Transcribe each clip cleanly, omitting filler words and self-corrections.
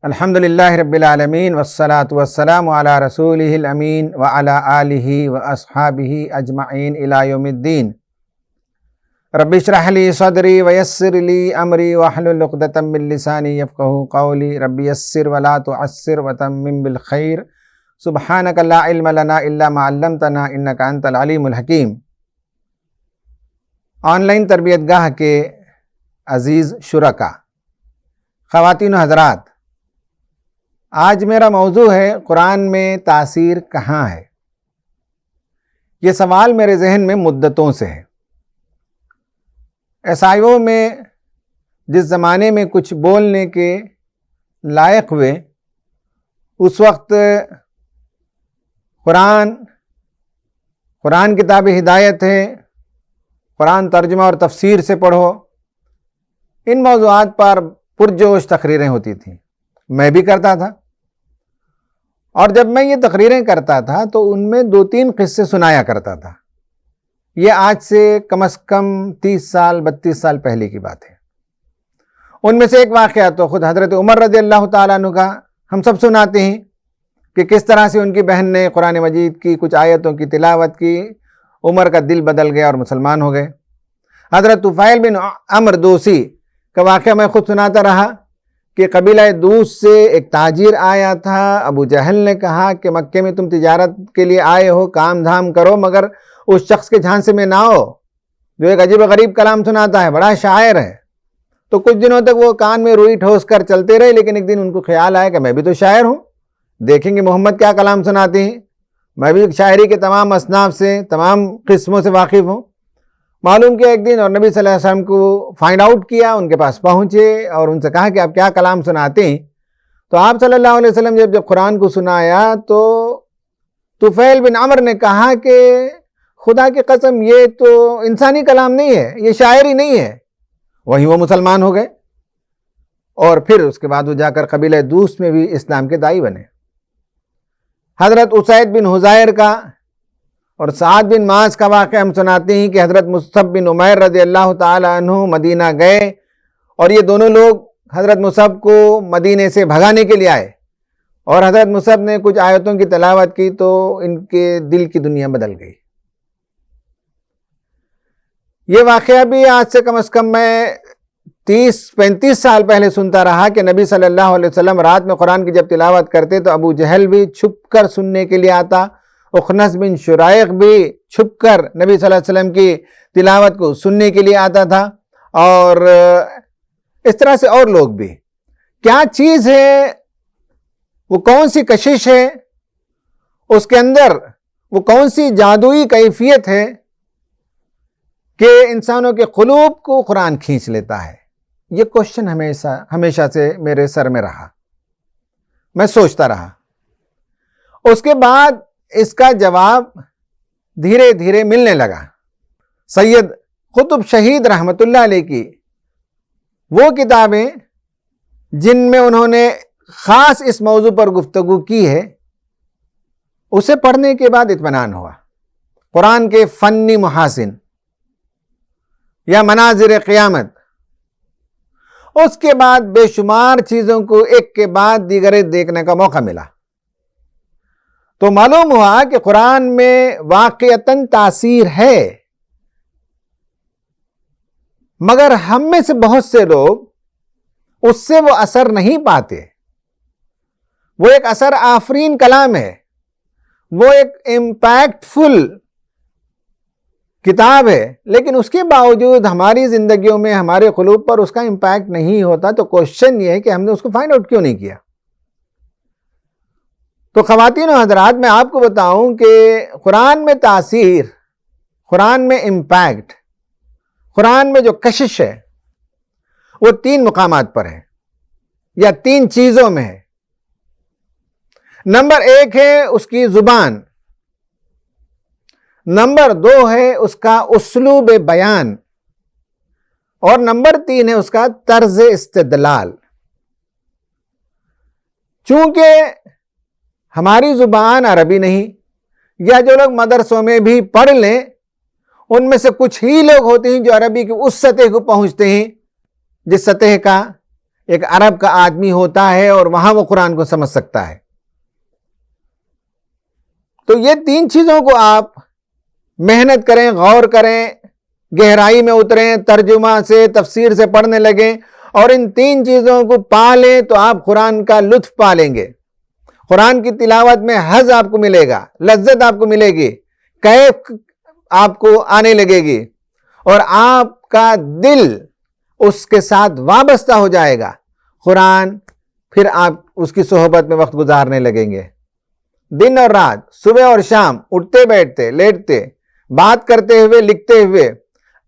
الحمد للہ رب العالمین والصلاة والسلام علی رسولہ الامین وعلی آلہ واصحابہ اجمعین الی یوم الدین۔ رب اشرح لی صدری ویسر لی امری واحلل عقدۃ من لسانی یفقہوا قولی۔ رب یسر ولا تعسر وتمم بالخیر۔ سبحانک لا علم لنا الا ما علمتنا انک انت العلیم الحکیم۔ آن لائن تربیت گاہ کے عزیز شرکا، خواتین و حضرات، آج میرا موضوع ہے قرآن میں تاثیر کہاں ہے۔ یہ سوال میرے ذہن میں مدتوں سے ہے۔ عیسائیوں میں جس زمانے میں کچھ بولنے کے لائق ہوئے، اس وقت قرآن کتاب ہدایت ہے، قرآن ترجمہ اور تفسیر سے پڑھو، ان موضوعات پر پرجوش تقریریں ہوتی تھیں۔ میں بھی کرتا تھا، اور جب میں یہ تقریریں کرتا تھا تو ان میں 2-3 قصے سنایا کرتا تھا۔ یہ آج سے کم از کم 30 سال 32 سال پہلے کی بات ہے۔ ان میں سے ایک واقعہ تو خود حضرت عمر رضی اللہ تعالیٰ عنہ کا ہم سب سناتے ہیں کہ کس طرح سے ان کی بہن نے قرآن مجید کی کچھ آیتوں کی تلاوت کی، عمر کا دل بدل گیا اور مسلمان ہو گئے۔ حضرت طفیل بن عمرو دوسی کا واقعہ میں خود سناتا رہا کہ قبیلہ دوس سے ایک تاجر آیا تھا۔ ابو جہل نے کہا کہ مکے میں تم تجارت کے لیے آئے ہو، کام دھام کرو، مگر اس شخص کے جھانسے میں نہ ہو جو ایک عجیب و غریب کلام سناتا ہے، بڑا شاعر ہے۔ تو کچھ دنوں تک وہ کان میں روئی ٹھوس کر چلتے رہے، لیکن ایک دن ان کو خیال آیا کہ میں بھی تو شاعر ہوں، دیکھیں گے محمد کیا کلام سناتے ہیں، میں بھی شاعری کے تمام اصناف سے، تمام قسموں سے واقف ہوں۔ معلوم کیا ایک دن، اور نبی صلی اللہ علیہ وسلم کو فائنڈ آؤٹ کیا، ان کے پاس پہنچے اور ان سے کہا کہ آپ کیا کلام سناتے ہیں۔ تو آپ صلی اللہ علیہ وسلم جب قرآن کو سنایا تو طفیل بن عمرو نے کہا کہ خدا کی قسم یہ تو انسانی کلام نہیں ہے، یہ شاعری نہیں ہے۔ وہیں وہ مسلمان ہو گئے، اور پھر اس کے بعد وہ جا کر قبیلہ دوس میں بھی اسلام کے داعی بنے۔ حضرت اسید بن حضیر کا اور سعد بن معاذ کا واقعہ ہم سناتے ہیں کہ حضرت مصعب بن عمیر رضی اللہ تعالی عنہ مدینہ گئے، اور یہ دونوں لوگ حضرت مصعب کو مدینے سے بھگانے کے لیے آئے، اور حضرت مصعب نے کچھ آیتوں کی تلاوت کی تو ان کے دل کی دنیا بدل گئی۔ یہ واقعہ بھی آج سے کم از کم میں 30-35 سال پہلے سنتا رہا کہ نبی صلی اللہ علیہ وسلم رات میں قرآن کی جب تلاوت کرتے تو ابو جہل بھی چھپ کر سننے کے لیے آتا، اخنس بن شرائق بھی چھپ کر نبی صلی اللہ علیہ وسلم کی تلاوت کو سننے کے لیے آتا تھا، اور اس طرح سے اور لوگ بھی۔ کیا چیز ہے، وہ کون سی کشش ہے، اس کے اندر وہ کون سی جادوئی کیفیت ہے کہ انسانوں کے قلوب کو قرآن کھینچ لیتا ہے؟ یہ کوشچن ہمیشہ سے میرے سر میں رہا، میں سوچتا رہا۔ اس کے بعد اس کا جواب دھیرے دھیرے ملنے لگا۔ سید قطب شہید رحمۃ اللہ علیہ کی وہ کتابیں جن میں انہوں نے خاص اس موضوع پر گفتگو کی ہے، اسے پڑھنے کے بعد اطمینان ہوا۔ قرآن کے فنی محاسن یا مناظر قیامت، اس کے بعد بے شمار چیزوں کو ایک کے بعد دیگرے دیکھنے کا موقع ملا، تو معلوم ہوا کہ قرآن میں واقعتاً تاثیر ہے، مگر ہم میں سے بہت سے لوگ اس سے وہ اثر نہیں پاتے۔ وہ ایک اثر آفرین کلام ہے، وہ ایک امپیکٹ فل کتاب ہے، لیکن اس کے باوجود ہماری زندگیوں میں، ہمارے قلوب پر اس کا امپیکٹ نہیں ہوتا۔ تو کوشچن یہ ہے کہ ہم نے اس کو فائنڈ آؤٹ کیوں نہیں کیا؟ تو خواتین و حضرات، میں آپ کو بتاؤں کہ قرآن میں تاثیر، قرآن میں امپیکٹ، قرآن میں جو کشش ہے، وہ 3 مقامات پر ہے، یا 3 چیزوں میں ہے۔ نمبر 1 ہے اس کی زبان، نمبر 2 ہے اس کا اسلوب بیان، اور نمبر 3 ہے اس کا طرز استدلال۔ چونکہ ہماری زبان عربی نہیں، یا جو لوگ مدرسوں میں بھی پڑھ لیں ان میں سے کچھ ہی لوگ ہوتے ہیں جو عربی کی اس سطح کو پہنچتے ہیں جس سطح کا ایک عرب کا آدمی ہوتا ہے اور وہاں وہ قرآن کو سمجھ سکتا ہے. تو یہ 3 چیزوں کو آپ محنت کریں, غور کریں, گہرائی میں اتریں, ترجمہ سے تفسیر سے پڑھنے لگیں اور ان 3 چیزوں کو پالیں تو آپ قرآن کا لطف پالیں گے. قرآن کی تلاوت میں حظ آپ کو ملے گا, لذت آپ کو ملے گی, کیف آپ کو آنے لگے گی اور آپ کا دل اس کے ساتھ وابستہ ہو جائے گا. قرآن پھر آپ اس کی صحبت میں وقت گزارنے لگیں گے. دن اور رات, صبح اور شام, اٹھتے بیٹھتے, لیٹتے, بات کرتے ہوئے, لکھتے ہوئے,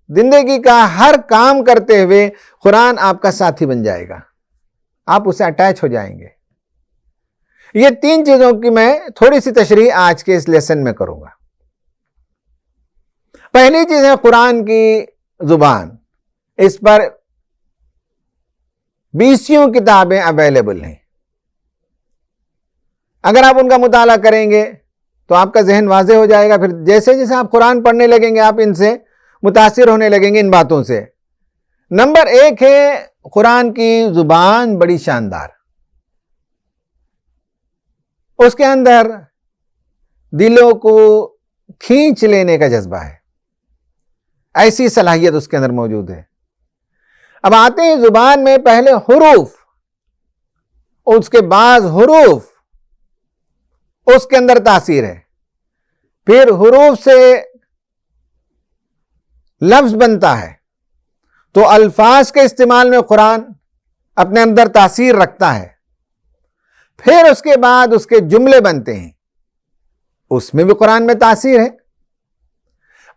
زندگی کا ہر کام کرتے ہوئے قرآن آپ کا ساتھی بن جائے گا. آپ اسے اٹیچ ہو جائیں گے. یہ 3 چیزوں کی میں تھوڑی سی تشریح آج کے اس لیسن میں کروں گا. پہلی چیز ہے قرآن کی زبان. اس پر 20 کتابیں اویلیبل ہیں. اگر آپ ان کا مطالعہ کریں گے تو آپ کا ذہن واضح ہو جائے گا. پھر جیسے جیسے آپ قرآن پڑھنے لگیں گے آپ ان سے متاثر ہونے لگیں گے, ان باتوں سے. نمبر 1 ہے قرآن کی زبان بڑی شاندار. اس کے اندر دلوں کو کھینچ لینے کا جذبہ ہے. ایسی صلاحیت اس کے اندر موجود ہے. اب آتے ہیں زبان میں. پہلے حروف, اس کے بعد حروف, اس کے اندر تاثیر ہے. پھر حروف سے لفظ بنتا ہے. تو الفاظ کے استعمال میں قرآن اپنے اندر تاثیر رکھتا ہے. پھر اس کے بعد اس کے جملے بنتے ہیں, اس میں بھی قرآن میں تاثیر ہے.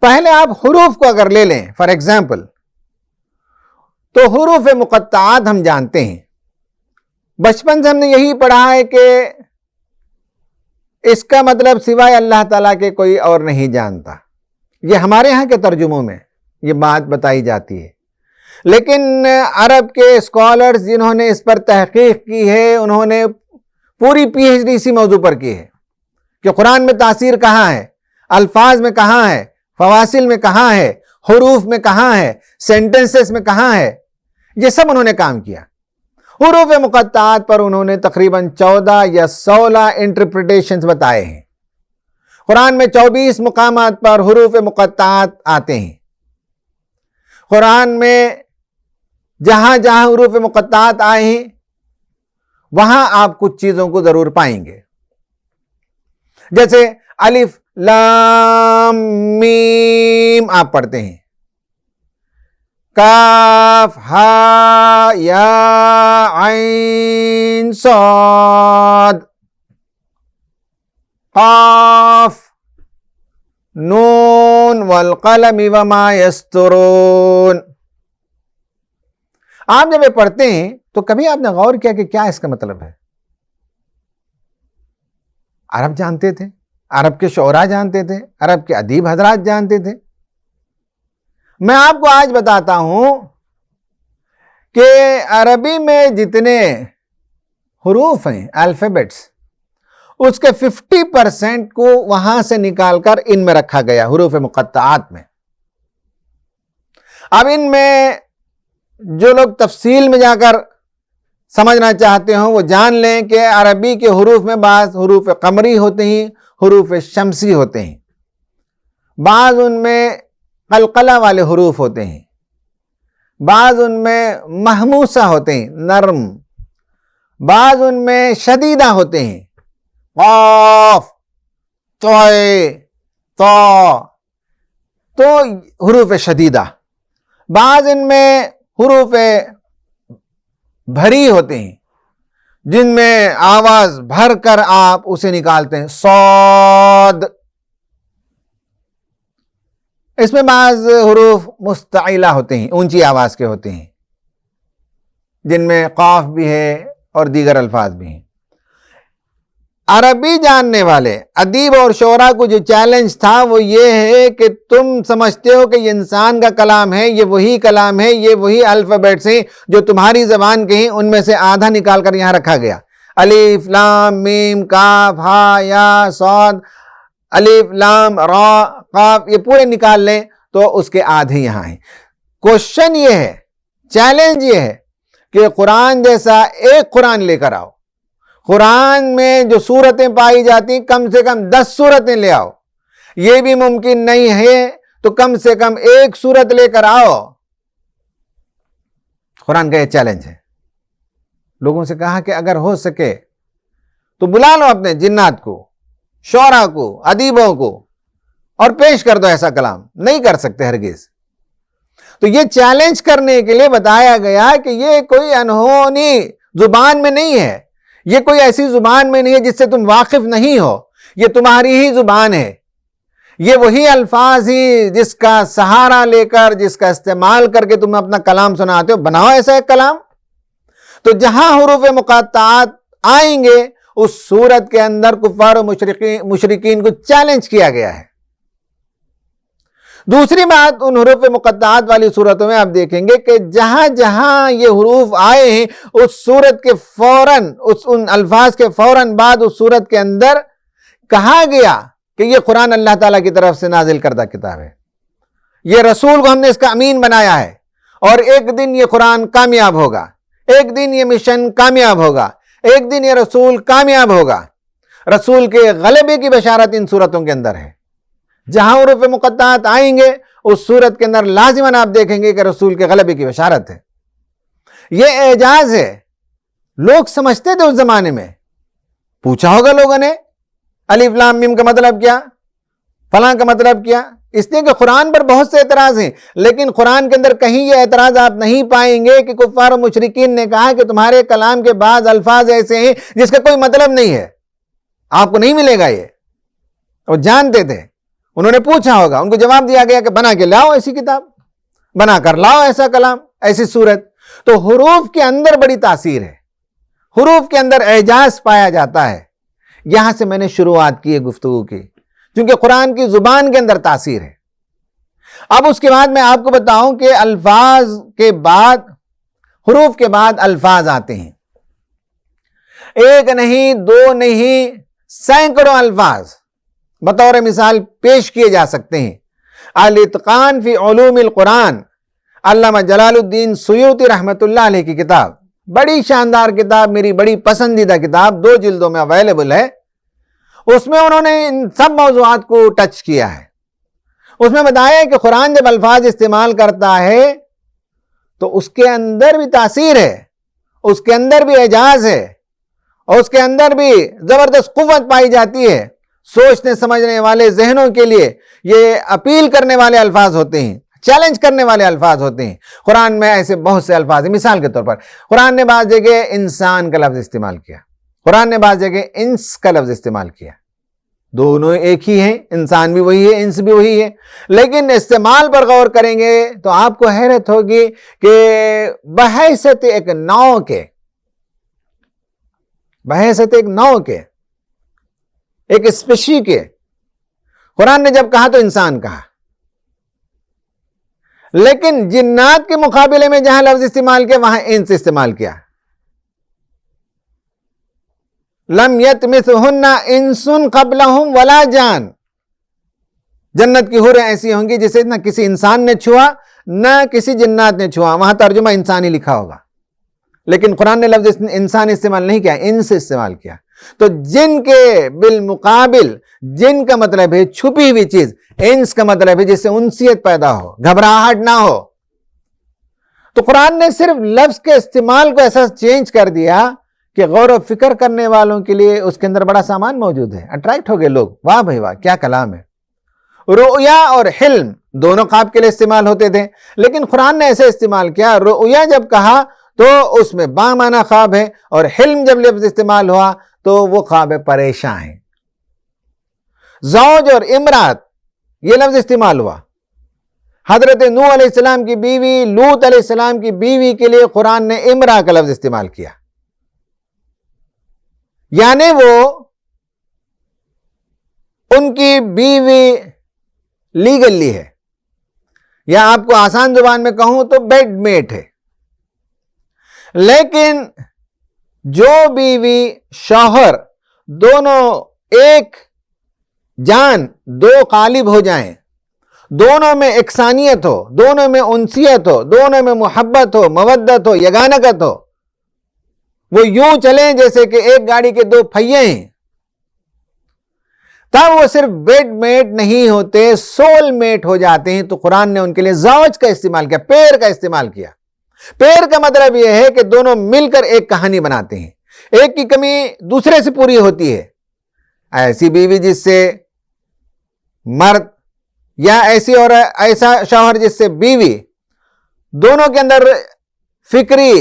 پہلے آپ حروف کو اگر لے لیں فار ایگزامپل, تو حروف مقطعات ہم جانتے ہیں. بچپن سے ہم نے یہی پڑھا ہے کہ اس کا مطلب سوائے اللہ تعالیٰ کے کوئی اور نہیں جانتا. یہ ہمارے ہاں کے ترجموں میں یہ بات بتائی جاتی ہے. لیکن عرب کے اسکالرز جنہوں نے اس پر تحقیق کی ہے, انہوں نے پوری PhD اسی موضوع پر کی ہے کہ قرآن میں تاثیر کہاں ہے, الفاظ میں کہاں ہے, فواصل میں کہاں ہے, حروف میں کہاں ہے, سینٹنسز میں کہاں ہے. یہ سب انہوں نے کام کیا. حروف مقطعات پر انہوں نے تقریباً 14 یا 16 انٹرپریٹیشنز بتائے ہیں. قرآن میں 24 مقامات پر حروف مقطعات آتے ہیں. قرآن میں جہاں جہاں حروف مقطعات آئے ہیں وہاں آپ کچھ چیزوں کو ضرور پائیں گے. جیسے الف لام میم آپ پڑھتے ہیں, کاف ہا یا عین صاد, قاف نون والقلم وما یسطرون. آپ جب یہ پڑھتے ہیں تو کبھی آپ نے غور کیا کہ کیا اس کا مطلب ہے؟ عرب جانتے تھے, عرب کے شعراء جانتے تھے, عرب کے ادیب حضرات جانتے تھے. میں آپ کو آج بتاتا ہوں کہ عربی میں جتنے حروف ہیں, الفابیٹس, اس کے 50% کو وہاں سے نکال کر ان میں رکھا گیا, حروف مقطعات میں. اب ان میں جو لوگ تفصیل میں جا کر سمجھنا چاہتے ہوں وہ جان لیں کہ عربی کے حروف میں بعض حروف قمری ہوتے ہیں, حروف شمسی ہوتے ہیں, بعض ان میں قلقلہ والے حروف ہوتے ہیں, بعض ان میں محموسہ ہوتے ہیں نرم, بعض ان میں شدیدہ ہوتے ہیں قاف طے طا, تو حروف شدیدہ. بعض ان میں حروف بھری ہوتے ہیں جن میں آواز بھر کر آپ اسے نکالتے ہیں, صاد. اس میں بعض حروف مستعلہ ہوتے ہیں, اونچی آواز کے ہوتے ہیں, جن میں قاف بھی ہے اور دیگر الفاظ بھی ہیں. عربی جاننے والے ادیب اور شعراء کو جو چیلنج تھا وہ یہ ہے کہ تم سمجھتے ہو کہ یہ انسان کا کلام ہے, یہ وہی کلام ہے, یہ وہی الفابیٹس ہیں جو تمہاری زبان کے ہیں, ان میں سے آدھا نکال کر یہاں رکھا گیا. الف لام میم کاف ہا یا صاد, الف لام را قاف, یہ پورے نکال لیں تو اس کے آدھے یہاں ہیں. کوشچن یہ ہے, چیلنج یہ ہے کہ قرآن جیسا ایک قرآن لے کر آؤ، قرآن میں جو صورتیں پائی جاتی کم سے کم 10 صورتیں لے آؤ، یہ بھی ممکن نہیں ہے تو کم سے کم ایک صورت لے کر آؤ۔ قرآن کا یہ چیلنج ہے۔ لوگوں سے کہا کہ اگر ہو سکے تو بلا لو اپنے جنات کو، شعراء کو، ادیبوں کو، اور پیش کر دو ایسا کلام۔ نہیں کر سکتے ہرگز۔ تو یہ چیلنج کرنے کے لیے بتایا گیا کہ یہ کوئی انہونی زبان میں نہیں ہے، یہ کوئی ایسی زبان میں نہیں ہے جس سے تم واقف نہیں ہو، یہ تمہاری ہی زبان ہے، یہ وہی الفاظ ہی جس کا سہارا لے کر، جس کا استعمال کر کے تم اپنا کلام سناتے ہو، بناؤ ایسا ایک کلام۔ تو جہاں حروف مقطعات آئیں گے اس صورت کے اندر کفار و مشرکین کو چیلنج کیا گیا ہے۔ دوسری بات، ان حروف مقطعات والی صورتوں میں آپ دیکھیں گے کہ جہاں جہاں یہ حروف آئے ہیں اس صورت کے فوراً، ان الفاظ کے فوراً بعد اس صورت کے اندر کہا گیا کہ یہ قرآن اللہ تعالیٰ کی طرف سے نازل کردہ کتاب ہے، یہ رسول کو ہم نے اس کا امین بنایا ہے، اور ایک دن یہ قرآن کامیاب ہوگا، ایک دن یہ مشن کامیاب ہوگا، ایک دن یہ رسول کامیاب ہوگا۔ رسول کے غلبے کی بشارت ان صورتوں کے اندر ہے۔ جہاں حروف مقطعات آئیں گے اس صورت کے اندر لازماً آپ دیکھیں گے کہ رسول کے غلبے کی بشارت ہے۔ یہ اعجاز ہے۔ لوگ سمجھتے تھے اس زمانے میں، پوچھا ہوگا لوگوں نے الف لام میم کا مطلب کیا، فلاں کا مطلب کیا، اس لیے کہ قرآن پر بہت سے اعتراض ہیں، لیکن قرآن کے اندر کہیں یہ اعتراض آپ نہیں پائیں گے کہ کفار و مشرکین نے کہا کہ تمہارے کلام کے بعض الفاظ ایسے ہیں جس کا کوئی مطلب نہیں ہے، آپ کو نہیں ملے گا یہ۔ وہ جانتے تھے، انہوں نے پوچھا ہوگا، ان کو جواب دیا گیا کہ بنا کے لاؤ ایسی کتاب، بنا کر لاؤ ایسا کلام، ایسی صورت۔ تو حروف کے اندر بڑی تاثیر ہے، حروف کے اندر اعجاز پایا جاتا ہے۔ یہاں سے میں نے شروعات کی ہے گفتگو کی، کیونکہ قرآن کی زبان کے اندر تاثیر ہے۔ اب اس کے بعد میں آپ کو بتاؤں کہ الفاظ کے بعد، حروف کے بعد الفاظ آتے ہیں، ایک نہیں، دو نہیں، سینکڑوں الفاظ بطور مثال پیش کیے جا سکتے ہیں۔ الاتقان فی علوم القرآن، علامہ جلال الدین سیوطی رحمۃ اللہ علیہ کی کتاب، بڑی شاندار کتاب، میری بڑی پسندیدہ کتاب، 2 جلدوں میں اویلیبل ہے۔ اس میں انہوں نے ان سب موضوعات کو ٹچ کیا ہے۔ اس میں بتایا کہ قرآن جب الفاظ استعمال کرتا ہے تو اس کے اندر بھی تاثیر ہے، اس کے اندر بھی اعجاز ہے، اور اس کے اندر بھی زبردست قوت پائی جاتی ہے۔ سوچنے سمجھنے والے ذہنوں کے لیے یہ اپیل کرنے والے الفاظ ہوتے ہیں، چیلنج کرنے والے الفاظ ہوتے ہیں۔ قرآن میں ایسے بہت سے الفاظ ہیں۔ مثال کے طور پر قرآن نے بعض جگہ انسان کا لفظ استعمال کیا، قرآن نے بعض جگہ انس کا لفظ استعمال کیا۔ دونوں ایک ہی ہیں، انسان بھی وہی ہے، انس بھی وہی ہے، لیکن استعمال پر غور کریں گے تو آپ کو حیرت ہوگی کہ بحیثیت ایک نوع کے، بحیثیت ایک نوع کے، ایک اسپیشی کے، قرآن نے جب کہا تو انسان کہا، لیکن جنات کے مقابلے میں جہاں لفظ استعمال کیا وہاں انس استعمال کیا۔ لم یطمثہن انس قبلہم ولا جان، جنت کی حوریں ایسی ہوں گی جسے نہ کسی انسان نے چھوا نہ کسی جنات نے چھوا، وہاں ترجمہ انسانی لکھا ہوگا، لیکن قرآن نے لفظ انسان استعمال نہیں کیا، انس استعمال کیا۔ تو جن کے بالمقابل، جن کا مطلب ہے چھپی ہوئی چیز، انس کا مطلب ہے جس سے انسیت پیدا ہو، گھبراہٹ نہ ہو۔ تو قرآن نے صرف لفظ کے استعمال کو ایسا چینج کر دیا کہ غور و فکر کرنے والوں کے لیے اس کے اندر بڑا سامان موجود ہے۔ اٹریکٹ ہو گئے لوگ، واہ بھائی واہ کیا کلام ہے۔ رؤیا اور حلم دونوں خواب کے لیے استعمال ہوتے تھے، لیکن قرآن نے ایسے استعمال کیا۔ رؤیا جب کہا تو اس میں بامعنی خواب ہے، اور حلم جب لفظ استعمال ہوا تو وہ خواب پریشاں ہیں۔ زوج اور امرات یہ لفظ استعمال ہوا۔ حضرت نوح علیہ السلام کی بیوی، لوط علیہ السلام کی بیوی کے لیے قرآن نے امرا کا لفظ استعمال کیا، یعنی وہ ان کی بیوی لیگلی ہے، یا آپ کو آسان زبان میں کہوں تو بیڈ میٹ ہے۔ لیکن جو بیوی شوہر دونوں ایک جان، دو غالب ہو جائیں، دونوں میں یکسانیت ہو، دونوں میں انسیت ہو، دونوں میں محبت ہو، مودت ہو، یگانگت ہو، وہ یوں چلیں جیسے کہ ایک گاڑی کے دو پہیے ہیں، تب وہ صرف بیڈ میٹ نہیں ہوتے، سول میٹ ہو جاتے ہیں۔ تو قرآن نے ان کے لیے زوج کا استعمال کیا، پیر کا استعمال کیا۔ پیر کا مطلب یہ ہے کہ دونوں مل کر ایک کہانی بناتے ہیں، ایک کی کمی دوسرے سے پوری ہوتی ہے۔ ایسی بیوی جس سے مرد، یا ایسی اور ایسا شوہر جس سے بیوی، دونوں کے اندر فکری،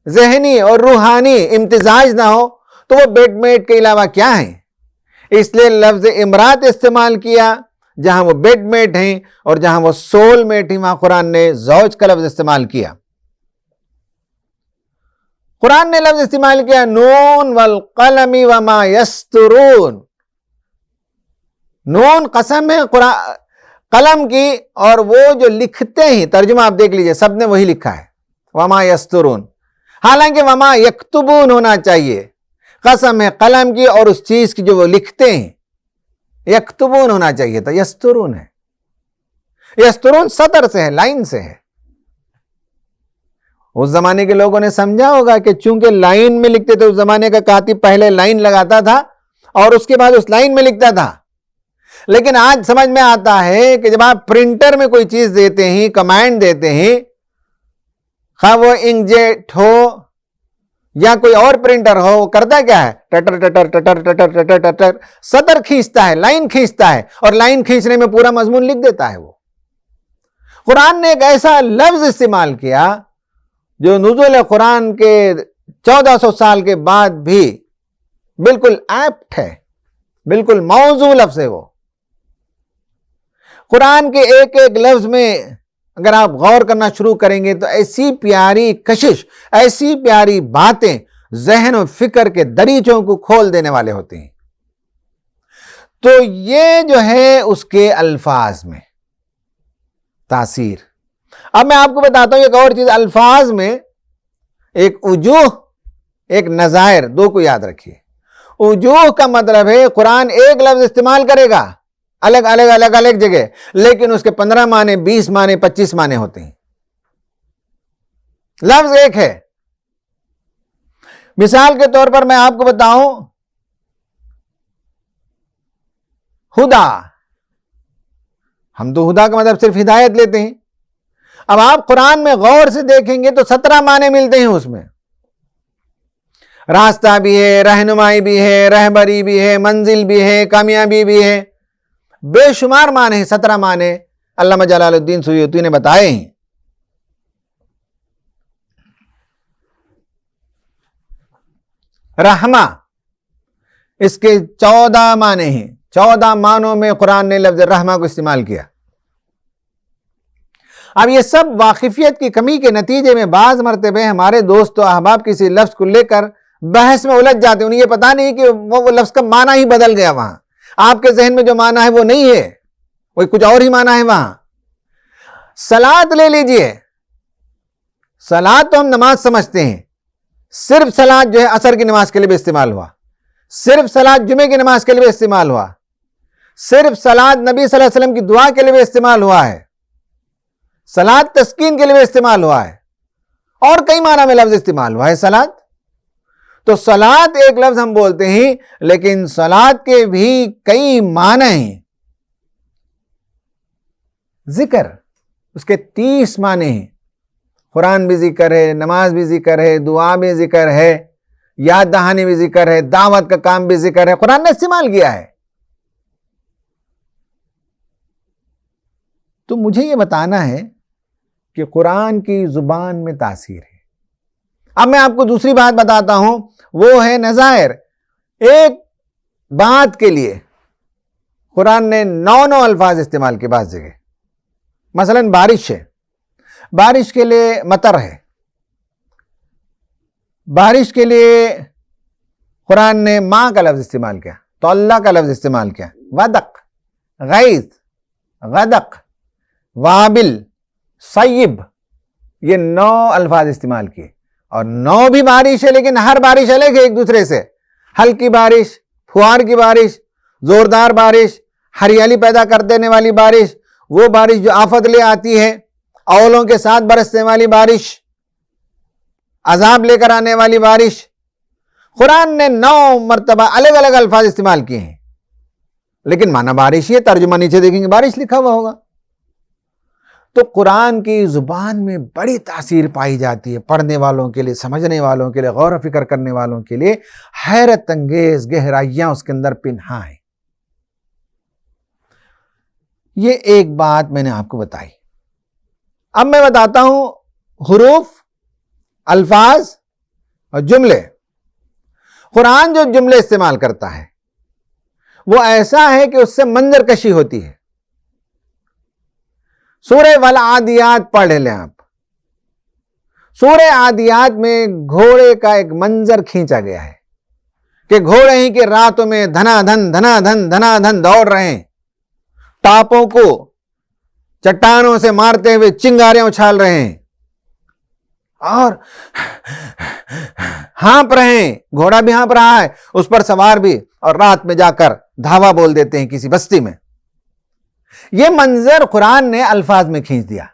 ذہنی اور روحانی امتزاج نہ ہو، تو وہ بیڈ میٹ کے علاوہ کیا ہیں؟ اس لیے لفظ امرات استعمال کیا جہاں وہ بیڈ میٹ ہیں، اور جہاں وہ سول میٹ ہیں وہاں قرآن نے زوج کا لفظ استعمال کیا۔ قرآن نے لفظ استعمال کیا نون والقلم وما یسطرون۔ نون قسم ہے قلم کی، اور وہ جو لکھتے ہیں، ترجمہ آپ دیکھ لیجئے، سب نے وہی لکھا ہے، وما یسطرون، حالانکہ وما یکتبون ہونا چاہیے۔ قسم ہے قلم کی اور اس چیز کی جو وہ لکھتے ہیں، یکتبون ہونا چاہیے تھا، یسترون ہے۔ یسترون سطر سے ہے، لائن سے ہے۔ اس زمانے کے لوگوں نے سمجھا ہوگا کہ چونکہ لائن میں لکھتے تھے، اس زمانے کا کاتب پہلے لائن لگاتا تھا اور اس کے بعد اس لائن میں لکھتا تھا۔ لیکن آج سمجھ میں آتا ہے کہ جب آپ پرنٹر میں کوئی چیز دیتے ہیں، کمانڈ دیتے ہیں، خواہ وہ انک جیٹ ہو یا کوئی اور پرنٹر ہو، وہ کرتا کیا ہے؟ ٹٹر ٹٹر ٹٹر ٹٹر ٹٹر ٹٹر سطر کھینچتا ہے، لائن کھینچتا ہے، اور لائن کھینچنے میں پورا مضمون لکھ دیتا ہے۔ وہ قرآن نے ایک ایسا لفظ استعمال کیا جو نزول قرآن کے 1400 سال کے بعد بھی بالکل ایپٹ ہے، بالکل موزوں لفظ ہے۔ وہ قرآن کے ایک ایک لفظ میں اگر آپ غور کرنا شروع کریں گے تو ایسی پیاری کشش، ایسی پیاری باتیں ذہن و فکر کے دریچوں کو کھول دینے والے ہوتے ہیں۔ تو یہ جو ہے اس کے الفاظ میں تاثیر۔ اب میں آپ کو بتاتا ہوں ایک اور چیز، الفاظ میں ایک وجوہ، ایک نظائر، دو کو یاد رکھیے۔ وجوہ کا مطلب ہے قرآن ایک لفظ استعمال کرے گا الگ الگ الگ الگ جگہ، لیکن اس کے 15 معنی، 20 معنی، 25 معنی ہوتے ہیں۔ لفظ ایک ہے۔ مثال کے طور پر میں آپ کو بتاؤں، ہدا، ہم تو ہدا کا مطلب صرف ہدایت لیتے ہیں۔ اب آپ قرآن میں غور سے دیکھیں گے تو 17 معنی ملتے ہیں اس میں۔ راستہ بھی ہے، رہنمائی بھی ہے، رہبری بھی ہے، منزل بھی ہے، کامیابی بھی ہے، بے شمار معنی ہیں۔ 17 معنی علامہ جلال الدین سیوطی نے بتائے ہیں۔ رحمہ، اس کے 14 معنی ہیں۔ 14 معنوں میں قرآن نے لفظ رحمہ کو استعمال کیا۔ اب یہ سب واقفیت کی کمی کے نتیجے میں بعض مرتبہ ہمارے دوست و احباب کسی لفظ کو لے کر بحث میں الجھ جاتے ہیں، انہیں یہ پتا نہیں کہ وہ لفظ کا معنی ہی بدل گیا۔ وہاں آپ کے ذہن میں جو معنی ہے وہ نہیں ہے، وہ کچھ اور ہی معنی ہے وہاں۔ صلاۃ لے لیجئے، صلاۃ تو ہم نماز سمجھتے ہیں، صرف صلاۃ جو ہے عصر کی نماز کے لیے بھی استعمال ہوا، صرف صلاۃ جمعے کی نماز کے لیے بھی استعمال ہوا، صرف صلاۃ نبی صلی اللہ علیہ وسلم کی دعا کے لیے بھی استعمال ہوا ہے، صلاۃ تسکین کے لیے بھی استعمال ہوا ہے، اور کئی معنی میں لفظ استعمال ہوا ہے صلاۃ۔ تو صلاۃ ایک لفظ ہم بولتے ہیں، لیکن صلاۃ کے بھی کئی معنی ہیں۔ ذکر، اس کے 30 معنی ہیں۔ قرآن بھی ذکر ہے، نماز بھی ذکر ہے، دعا بھی ذکر ہے، یاد دہانی بھی ذکر ہے، دعوت کا کام بھی ذکر ہے، قرآن نے استعمال کیا ہے۔ تو مجھے یہ بتانا ہے کہ قرآن کی زبان میں تاثیر ہے۔ اب میں آپ کو دوسری بات بتاتا ہوں، وہ ہے نظائر۔ ایک بات کے لیے قرآن نے 9 الفاظ استعمال کیے بعض جگہ۔ مثلا بارش ہے، بارش کے لیے مطر ہے، بارش کے لیے قرآن نے ماں کا لفظ استعمال کیا، طلّہ کا لفظ استعمال کیا، ودق، غیث، غدق، وابل، صیب، یہ 9 الفاظ استعمال کیے۔ اور 9 بھی بارش ہے، لیکن ہر بارش الگ ہے ایک دوسرے سے۔ ہلکی بارش، پھوار کی بارش، زوردار بارش، ہریالی پیدا کر دینے والی بارش، وہ بارش جو آفت لے آتی ہے، اولوں کے ساتھ برسنے والی بارش، عذاب لے کر آنے والی بارش، قرآن نے 9 مرتبہ الگ الگ الفاظ استعمال کیے ہیں، لیکن معنی بارش ہی ہے۔ ترجمہ نیچے دیکھیں گے بارش لکھا ہوا ہوگا۔ تو قرآن کی زبان میں بڑی تاثیر پائی جاتی ہے، پڑھنے والوں کے لیے، سمجھنے والوں کے لیے، غور و فکر کرنے والوں کے لیے حیرت انگیز گہرائیاں اس کے اندر پنہاں ہیں۔ یہ ایک بات میں نے آپ کو بتائی۔ اب میں بتاتا ہوں حروف، الفاظ اور جملے۔ قرآن جو جملے استعمال کرتا ہے وہ ایسا ہے کہ اس سے منظر کشی ہوتی ہے۔ سورہ والعادیات پڑھ لیں آپ۔ سورہ عادیات میں گھوڑے کا ایک منظر کھینچا گیا ہے کہ گھوڑے ہی کے راتوں میں دھنا دھن دھنا دھن دھنا دھن دوڑ رہے ہیں، ٹاپوں کو چٹانوں سے مارتے ہوئے چنگاریاں اچھال رہے ہیں اور ہانپ رہے ہیں، گھوڑا بھی ہانپ رہا ہے، اس پر سوار بھی، اور رات میں جا کر دھاوا بول دیتے ہیں کسی بستی میں۔ یہ منظر قرآن نے الفاظ میں کھینچ دیا۔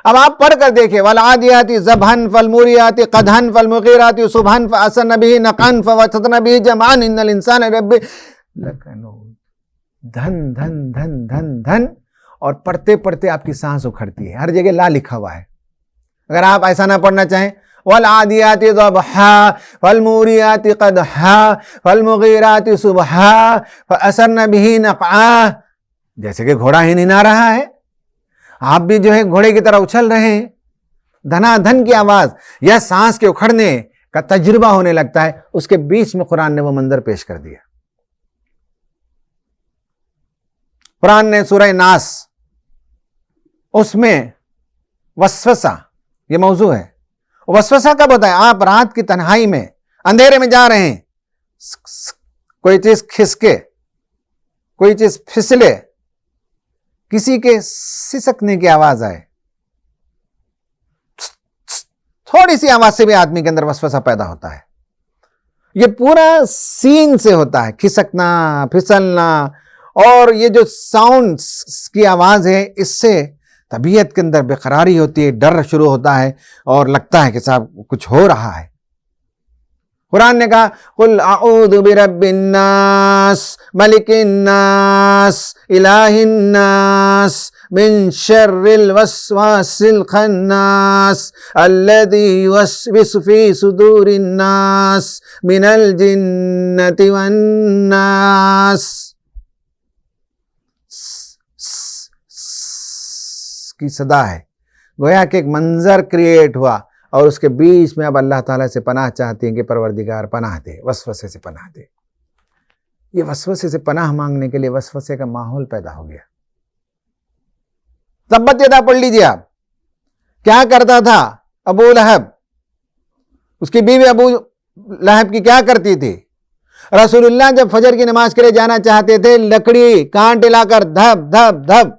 اب آپ پڑھ کر دیکھیں، والعادیات ضبحا فالموریات قدحا فالمغیرات صبحا فاثرن به نقعا فوسطن به جمعا ان الانسان لرب لکنود۔ دھن دھن دھن دھن دھن، اور پڑھتے پڑھتے آپ کی سانس اکھڑتی ہے۔ ہر جگہ لا لکھا ہوا ہے۔ اگر آپ ایسا نہ پڑھنا چاہیں، والعادیات ضبحا فالموریات قدحا فالمغیرات صبحا فاثرن به نقعا، جیسے کہ گھوڑا ہی نہیں آ رہا ہے، آپ بھی جو ہے گھوڑے کی طرح اچھل رہے ہیں، دھنا دھن کی آواز یا سانس کے اکھڑنے کا تجربہ ہونے لگتا ہے، اس کے بیچ میں قرآن نے وہ منظر پیش کر دیا۔ قرآن نے سورہ ناس، اس میں وسوسہ یہ موضوع ہے۔ وسوسہ کب ہوتا ہے؟ آپ رات کی تنہائی میں اندھیرے میں جا رہے ہیں، کوئی چیز کھسکے، کوئی چیز پھسلے، کسی کے سسکنے کی آواز آئے، تھوڑی سی آواز سے بھی آدمی کے اندر وسوسہ پیدا ہوتا ہے۔ یہ پورا سین سے ہوتا ہے، کھسکنا، پھسلنا، اور یہ جو ساؤنڈ کی آواز ہے، اس سے طبیعت کے اندر بےقراری ہوتی ہے، ڈر شروع ہوتا ہے اور لگتا ہے کہ صاحب کچھ ہو رہا ہے۔ قرآن نے کہا قل اعوذ برب الناس ملک الناس الہ الناس من شر الوسواس الخناس الذی یوسوس فی صدور الناس من الجنۃ والناس۔ کی صدا ہے، گویا کہ ایک منظر کریٹ ہوا، اور اس کے بیچ میں اب اللہ تعالیٰ سے پناہ چاہتے ہیں کہ پروردگار پناہ دے، وسوسے سے پناہ دے۔ یہ وسوسے سے پناہ مانگنے کے لیے وسوسے کا ماحول پیدا ہو گیا۔ تبت یدا پڑھ لیجیے آپ، کیا کرتا تھا ابو لہب، اس کی بیوی ابو لہب کی کیا کرتی تھی؟ رسول اللہ جب فجر کی نماز کے لیے جانا چاہتے تھے، لکڑی کانٹے لا کر دھپ دھپ دھپ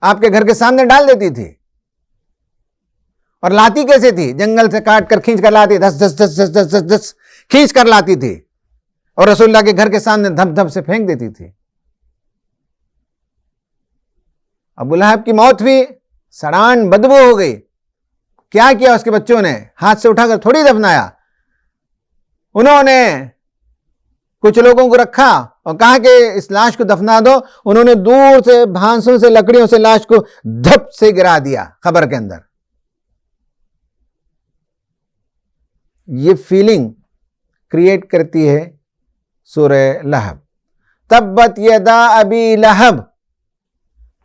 آپ کے گھر کے سامنے ڈال دیتی تھی۔ اور لاتی کیسے تھی؟ جنگل سے کاٹ کر کھینچ کر لاتی، دس دس دس دس دس دس دس کھینچ کر لاتی تھی، اور رسول اللہ کے گھر کے سامنے دھپ دھپ سے پھینک دیتی تھی۔ ابو لہب کی موت ہوئی، سڑان بدبو ہو گئی۔ کیا کیا اس کے بچوں نے؟ ہاتھ سے اٹھا کر تھوڑی دفنایا، انہوں نے کچھ لوگوں کو رکھا اور کہا کہ اس لاش کو دفنا دو، انہوں نے دور سے بھانسوں سے لکڑیوں سے لاش کو دھپ سے گرا دیا قبر کے اندر۔ یہ فیلنگ کریٹ کرتی ہے سورہ لہب۔ تبت یدا ابی لہب،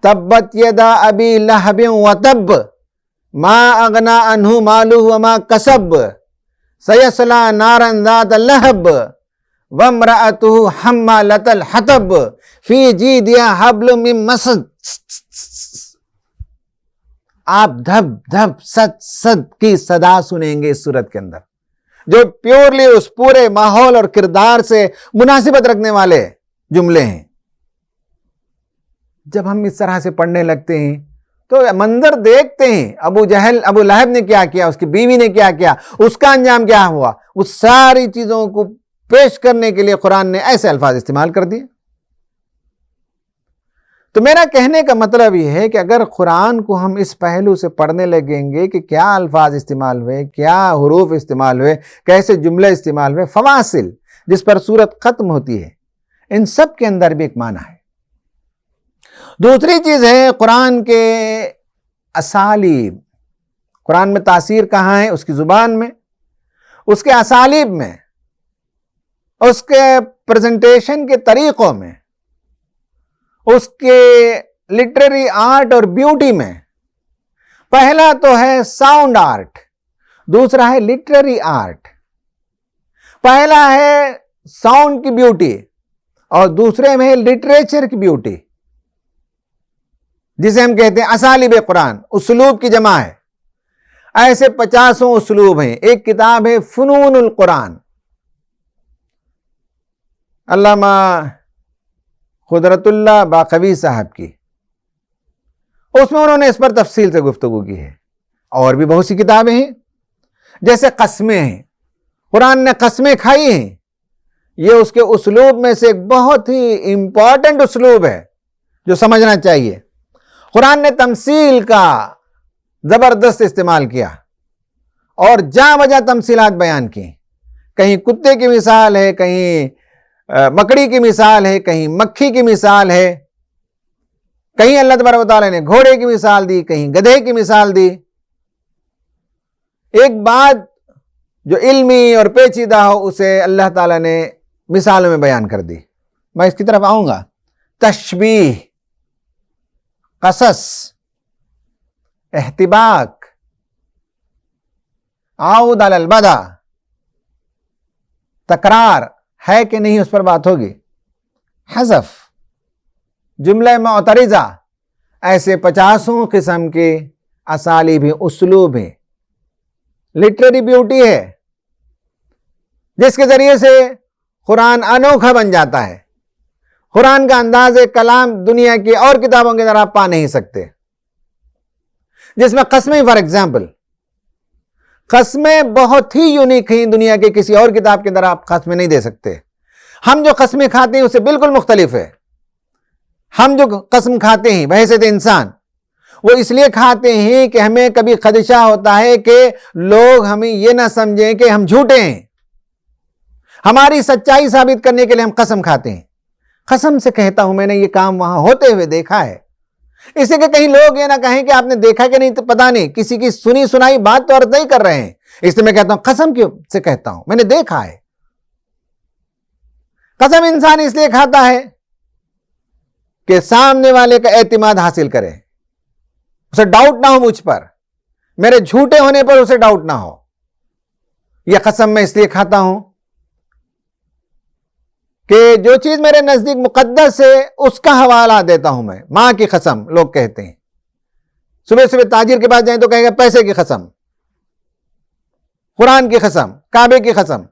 تبت یدا ابی لہب وتب ما اغنی عنہ مالہ وما کسب سیصلی نارا ذات لہب وامرأتہ حمالۃ الحطب فی جیدہا حبل من مسد۔ آپ دھپ دھپ ست ست کی صدا سنیں گے اس صورت کے اندر، جو پیورلی اس پورے ماحول اور کردار سے مناسبت رکھنے والے جملے ہیں۔ جب ہم اس طرح سے پڑھنے لگتے ہیں تو منظر دیکھتے ہیں، ابو جہل، ابو لہب نے کیا کیا، اس کی بیوی نے کیا کیا، اس کا انجام کیا ہوا، اس ساری چیزوں کو پیش کرنے کے لیے قرآن نے ایسے الفاظ استعمال کر دیے۔ تو میرا کہنے کا مطلب یہ ہے کہ اگر قرآن کو ہم اس پہلو سے پڑھنے لگیں گے کہ کیا الفاظ استعمال ہوئے، کیا حروف استعمال ہوئے، کیسے جملے استعمال ہوئے، فواصل جس پر سورت ختم ہوتی ہے، ان سب کے اندر بھی ایک معنی ہے۔ دوسری چیز ہے قرآن کے اسالیب۔ قرآن میں تاثیر کہاں ہے؟ اس کی زبان میں، اس کے اسالیب میں، اس کے پریزنٹیشن کے طریقوں میں، اس کے لٹریری آرٹ اور بیوٹی میں۔ پہلا تو ہے ساؤنڈ آرٹ، دوسرا ہے لٹریری آرٹ۔ پہلا ہے ساؤنڈ کی بیوٹی اور دوسرے میں ہے لٹریچر کی بیوٹی، جسے ہم کہتے ہیں اسالیب قرآن، اسلوب کی جمع ہے۔ ایسے 50 اسلوب ہیں۔ ایک کتاب ہے فنون القرآن، علامہ قدرت اللہ باقوی صاحب کی، اس میں انہوں نے اس پر تفصیل سے گفتگو کی ہے۔ اور بھی بہت سی کتابیں ہیں، جیسے قسمیں ہیں، قرآن نے قسمیں کھائی ہیں، یہ اس کے اسلوب میں سے ایک بہت ہی امپورٹنٹ اسلوب ہے جو سمجھنا چاہیے۔ قرآن نے تمثیل کا زبردست استعمال کیا اور جا بجا تمثیلات بیان کی۔ کہیں کتے کی مثال ہے، کہیں مکڑی کی مثال ہے، کہیں مکھی کی مثال ہے، کہیں اللہ تبارک و تعالیٰ نے گھوڑے کی مثال دی، کہیں گدھے کی مثال دی۔ ایک بات جو علمی اور پیچیدہ ہو اسے اللہ تعالیٰ نے مثالوں میں بیان کر دی۔ میں اس کی طرف آؤں گا۔ تشبیہ، قصص، احتباک، عود علی البدع، تکرار ہے کہ نہیں اس پر بات ہوگی، حذف، جملہ معترضہ، ایسے 50 قسم کے اسالیب ہیں، اسلوب ہیں، لٹریری بیوٹی ہے، جس کے ذریعے سے قرآن انوکھا بن جاتا ہے۔ قرآن کا انداز کلام دنیا کی اور کتابوں کے اندر آپ پا نہیں سکتے، جس میں قسمیں، فار ایگزامپل، قسمیں بہت ہی یونیک ہیں، دنیا کے کسی اور کتاب کے اندر آپ قسمیں نہیں دے سکتے۔ ہم جو قسمیں کھاتے ہیں اس سے بالکل مختلف ہے۔ ہم جو قسم کھاتے ہیں بحیثیت انسان، وہ اس لیے کھاتے ہیں کہ ہمیں کبھی خدشہ ہوتا ہے کہ لوگ ہمیں یہ نہ سمجھیں کہ ہم جھوٹے ہیں۔ ہماری سچائی ثابت کرنے کے لیے ہم قسم کھاتے ہیں۔ قسم سے کہتا ہوں، میں نے یہ کام وہاں ہوتے ہوئے دیکھا ہے، اس لیے کہ کہیں لوگ یہ نہ کہیں کہ آپ نے دیکھا کہ نہیں، تو پتہ نہیں، کسی کی سنی سنائی بات تو عرض نہیں کر رہے ہیں، اس لیے میں کہتا ہوں قسم سے کہتا ہوں، میں نے دیکھا ہے۔ قسم انسان اس لیے کھاتا ہے کہ سامنے والے کا اعتماد حاصل کرے، اسے ڈاؤٹ نہ ہو مجھ پر، میرے جھوٹے ہونے پر اسے ڈاؤٹ نہ ہو۔ یہ قسم میں اس لیے کھاتا ہوں کہ جو چیز میرے نزدیک مقدس ہے اس کا حوالہ دیتا ہوں میں۔ ماں کی قسم لوگ کہتے ہیں، صبح صبح تاجر کے پاس جائیں تو کہیں گے پیسے کی قسم، قرآن کی قسم، کعبے کی قسم۔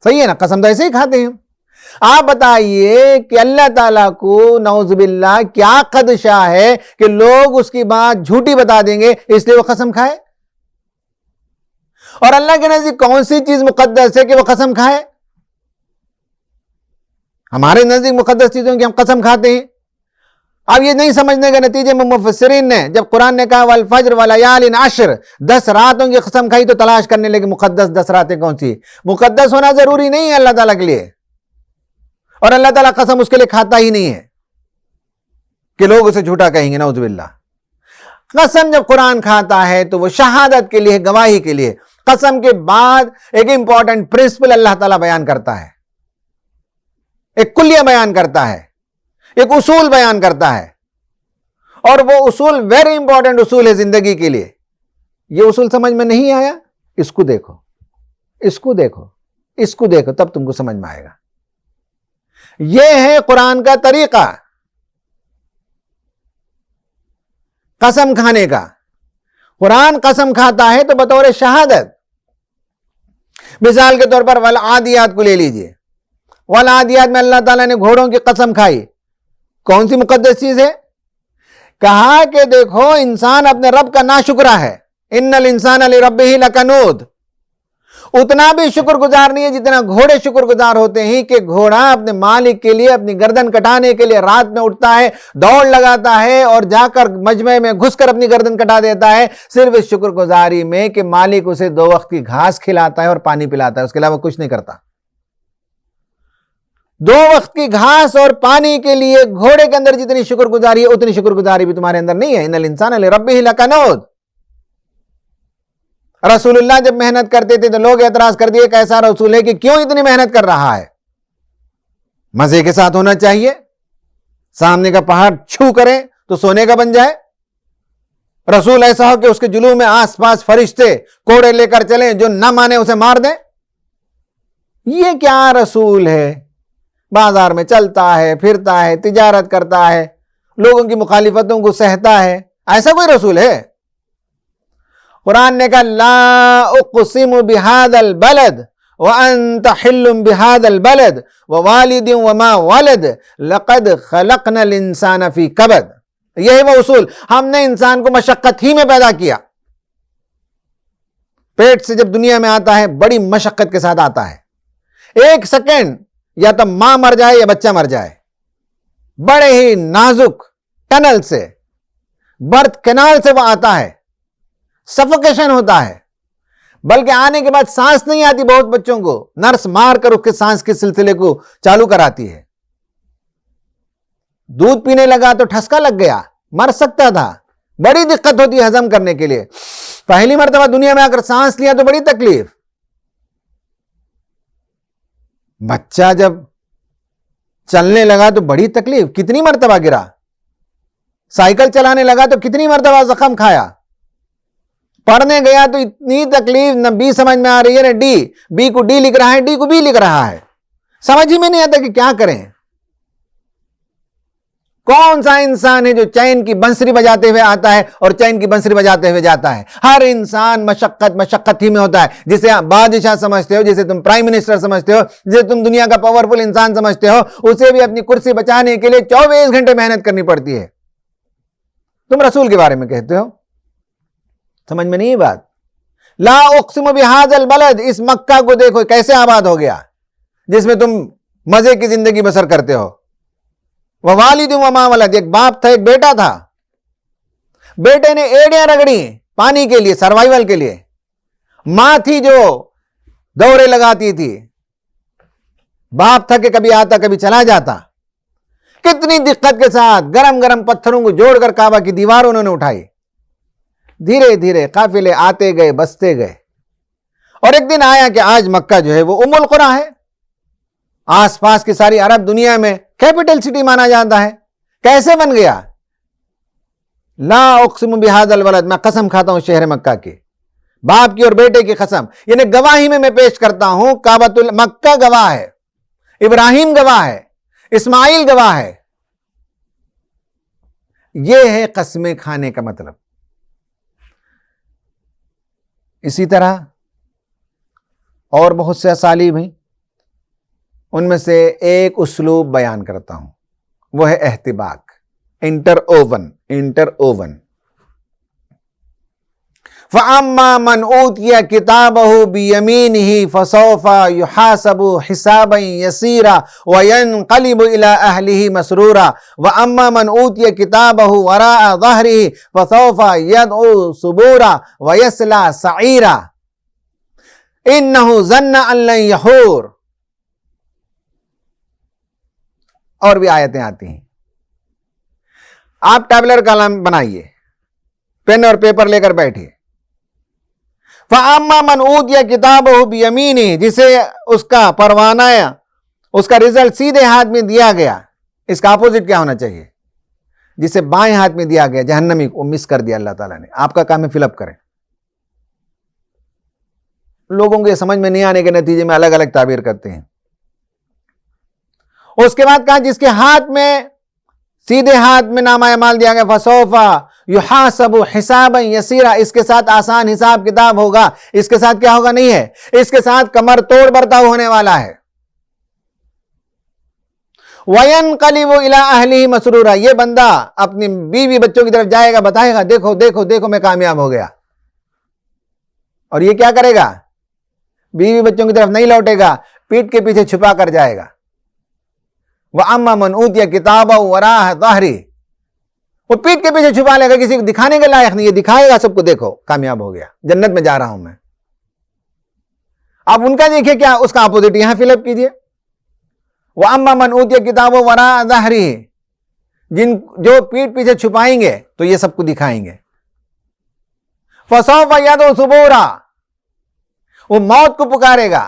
صحیح ہے نا؟ قسم تو ایسے ہی کھاتے ہیں۔ آپ بتائیے کہ اللہ تعالیٰ کو نعوذ باللہ کیا خدشہ ہے کہ لوگ اس کی بات جھوٹی بتا دیں گے اس لیے وہ قسم کھائے؟ اور اللہ کے نزدیک کون سی چیز مقدس ہے کہ وہ قسم کھائے؟ ہمارے نزدیک مقدس چیزوں کی ہم قسم کھاتے ہیں۔ اب یہ نہیں سمجھنے کے نتیجے میں مفسرین نے جب قرآن نے کہا والفجر ولیال عشر، 10 راتوں کی قسم کھائی، تو تلاش کرنے لگے مقدس 10 راتیں کون سی۔ مقدس ہونا ضروری نہیں ہے اللہ تعالیٰ کے لیے، اور اللہ تعالیٰ قسم اس کے لیے کھاتا ہی نہیں ہے کہ لوگ اسے جھوٹا کہیں گے، نعوذ باللہ۔ قسم جب قرآن کھاتا ہے تو وہ شہادت کے لیے، گواہی کے لیے۔ قسم کے بعد ایک امپورٹنٹ پرنسپل اللہ تعالیٰ بیان کرتا ہے، ایک کلیہ بیان کرتا ہے، ایک اصول بیان کرتا ہے، اور وہ اصول ویری امپورٹنٹ اصول ہے زندگی کے لیے۔ یہ اصول سمجھ میں نہیں آیا؟ اس کو دیکھو، اس کو دیکھو، اس کو دیکھو، تب تم کو سمجھ میں آئے گا۔ یہ ہے قرآن کا طریقہ قسم کھانے کا۔ قرآن قسم کھاتا ہے تو بطور شہادت۔ مثال کے طور پر والعادیات کو لے لیجئے۔ والعادیات میں اللہ تعالیٰ نے گھوڑوں کی قسم کھائی۔ کون سی مقدس چیز ہے؟ کہا کہ دیکھو انسان اپنے رب کا ناشکرا ہے، ان الانسان لربہ لکنود۔ اتنا بھی شکر گزار نہیں ہے جتنا گھوڑے شکر گزار ہوتے ہیں کہ گھوڑا اپنے مالک کے لیے اپنی گردن کٹانے کے لیے رات میں اٹھتا ہے، دوڑ لگاتا ہے اور جا کر مجمع میں گھس کر اپنی گردن کٹا دیتا ہے، صرف اس شکر گزاری میں کہ مالک اسے 2 وقت کی گھاس کھلاتا ہے اور پانی پلاتا ہے، اس کے علاوہ کچھ نہیں کرتا۔ 2 وقت کی گھاس اور پانی کے لیے گھوڑے کے اندر جتنی شکر گزاری ہے اتنی شکر گزاری بھی تمہارے اندر نہیں ہے۔ ان الانسان لربہ لکنود۔ رسول اللہ جب محنت کرتے تھے تو لوگ اعتراض کر دیے کہ ایسا رسول ہے کہ کیوں اتنی محنت کر رہا ہے؟ مزے کے ساتھ ہونا چاہیے، سامنے کا پہاڑ چھو کرے تو سونے کا بن جائے۔ رسول ایسا ہو کہ اس کے جلوہ میں آس پاس فرشتے کوڑے لے کر چلیں، جو نہ مانے اسے مار دیں۔ یہ کیا رسول ہے؟ بازار میں چلتا ہے، پھرتا ہے، تجارت کرتا ہے، لوگوں کی مخالفتوں کو سہتا ہے، ایسا کوئی رسول ہے؟ قرآن نے کہا لا اقسم بہذا البلد وانت حل بہذا البلد ووالد وما ولد لقد خلقنا الانسان فی کبد۔ یہی وہ اصول، ہم نے انسان کو مشقت ہی میں پیدا کیا۔ پیٹ سے جب دنیا میں آتا ہے بڑی مشقت کے ساتھ آتا ہے، 1 سیکنڈ یا تو ماں مر جائے یا بچہ مر جائے، بڑے ہی نازک ٹنل سے، برتھ کینال سے وہ آتا ہے، سفوکیشن ہوتا ہے، بلکہ آنے کے بعد سانس نہیں آتی بہت بچوں کو، نرس مار کر اس کے سانس کے سلسلے کو چالو کراتی ہے۔ دودھ پینے لگا تو ٹھسکا لگ گیا، مر سکتا تھا، بڑی دقت ہوتی ہے ہضم کرنے کے لیے۔ پہلی مرتبہ دنیا میں آ کر سانس لیا تو بڑی تکلیف۔ بچہ جب چلنے لگا تو بڑی تکلیف، کتنی مرتبہ گرا۔ سائیکل چلانے لگا تو کتنی مرتبہ زخم کھایا۔ پڑھنے گیا تو اتنی تکلیف، نہ بی سمجھ میں آ رہی ہے نہ ڈی، بی کو ڈی لکھ رہا ہے، ڈی کو بی لکھ رہا ہے، سمجھ ہی میں نہیں آتا کہ کیا کریں۔ کون سا انسان ہے جو چین کی بنسری بجاتے ہوئے آتا ہے اور چین کی بنسری بجاتے ہوئے جاتا ہے؟ ہر انسان مشقت ہی میں ہوتا ہے۔ جسے آپ بادشاہ سمجھتے ہو، جسے تم پرائم منسٹر سمجھتے ہو، جسے تم دنیا کا پاورفل انسان سمجھتے ہو، اسے بھی اپنی کرسی بچانے کے لیے 24 گھنٹے محنت کرنی پڑتی ہے۔ تم رسول کے بارے میں کہتے ہو، سمجھ میں نہیں بات۔ لا اقسم بہذا البلد، اس مکہ کو دیکھو کیسے آباد ہو گیا جس میں تم مزے کی زندگی بسر کرتے ہو۔ ووالد وما ولد، ایک باپ تھا، ایک بیٹا تھا، بیٹے نے ایڑیاں رگڑی پانی کے لیے، سروائیول کے لیے، ماں تھی جو دورے لگاتی تھی، باپ تھا کہ کبھی آتا کبھی چلا جاتا۔ کتنی دقت کے ساتھ گرم گرم پتھروں کو جوڑ کر کعبہ کی دیوار انہوں نے اٹھائی۔ دھیرے دھیرے قافلے آتے گئے، بستے گئے، اور ایک دن آیا کہ آج مکہ جو ہے وہ ام القریٰ ہے، آس پاس کی ساری عرب دنیا میں کیپٹل سٹی مانا جاتا ہے۔ کیسے بن گیا؟ لا اقسم بہذا البلد، میں قسم کھاتا ہوں شہر مکہ کی، باپ کی اور بیٹے کی قسم، یعنی گواہی میں پیش کرتا ہوں، کعبۃ مکہ گواہ ہے، ابراہیم گواہ ہے، اسماعیل گواہ ہے۔ یہ ہے قسمیں کھانے کا مطلب۔ اسی طرح اور بہت سے اسالیب ہیں، ان میں سے ایک اسلوب بیان کرتا ہوں، وہ ہے احتباک، انٹر اوون۔ فَأَمَّا مَنْ أُوتِيَ كِتَابَهُ بِيَمِينِهِ فَسَوْفَ يُحَاسَبُ حِسَابًا يَسِيرًا وَيَنْقَلِبُ إِلَىٰ أَهْلِهِ مَسْرُورًا وَأَمَّا مَنْ أُوتِيَ كِتَابَهُ وَرَاءَ ظَهْرِهِ فَسَوْفَ يَدْعُو ثُبُورًا وَيَصْلَىٰ سَعِيرًا إِنَّهُ ظَنَّ أَن لَّن يَحُورَ۔ اور بھی آیتیں آتی ہیں۔ آپ ٹیبلر کلم بنائیے، پین اور پیپر لے کر بیٹھیے۔ فَأَمَّا مَنْ أُوتِيَ كِتَابَهُ بِيَمِينِهِ، جسے اس کا پروانہ، اس کا رزلٹ سیدھے ہاتھ میں دیا گیا، اس کا اپوزٹ کیا ہونا چاہیے؟ جسے بائیں ہاتھ میں دیا گیا، جہنمی کو مس کر دیا اللہ تعالیٰ نے۔ آپ کا کام ہے فل اپ کریں۔ لوگوں کو یہ سمجھ میں نہیں آنے کے نتیجے میں الگ الگ تعبیر کرتے ہیں۔ اس کے بعد کہا جس کے ہاتھ میں، سیدھے ہاتھ میں نامہ اعمال دیا گیا، فَسَوْفَ يُحَاسَبُ حِسَابًا يَسِيرًا، اس کے ساتھ آسان حساب کتاب ہوگا۔ اس کے ساتھ کیا ہوگا؟ نہیں ہے، اس کے ساتھ کمر توڑ برتاؤ ہونے والا ہے۔ وَيَنْقَلِبُ إِلَىٰ أَهْلِهِ مَسْرُورًا، یہ بندہ اپنی بیوی بچوں کی طرف جائے گا، بتائے گا دیکھو دیکھو دیکھو میں کامیاب ہو گیا۔ اور یہ کیا کرے گا؟ بیوی بچوں کی طرف نہیں لوٹے گا, پیٹ کے پیچھے چھپا کر جائے گا. وَأَمَّا مَنْ أُوتِيَ كِتَابَهُ وَرَاءَ ظَهْرِهِ, وہ پیٹ کے پیچھے چھپا لے گا, کسی کو دکھانے کے لائق نہیں, یہ دکھائے گا سب کو, دیکھو کامیاب ہو گیا, جنت میں جا رہا ہوں میں. آپ ان کا دیکھیں کیا, اس کا اپوزٹ یہاں فل اپ کیجئے. وَأَمَّا مَنْ أُوتِيَ كِتَابَهُ وَرَاءَ ظَهْرِهِ, جو پیٹ پیچھے چھپائیں گے تو یہ سب کو دکھائیں گے. فَسَوْفَ يَدْعُو ثُبُورًا, وہ موت کو پکارے گا.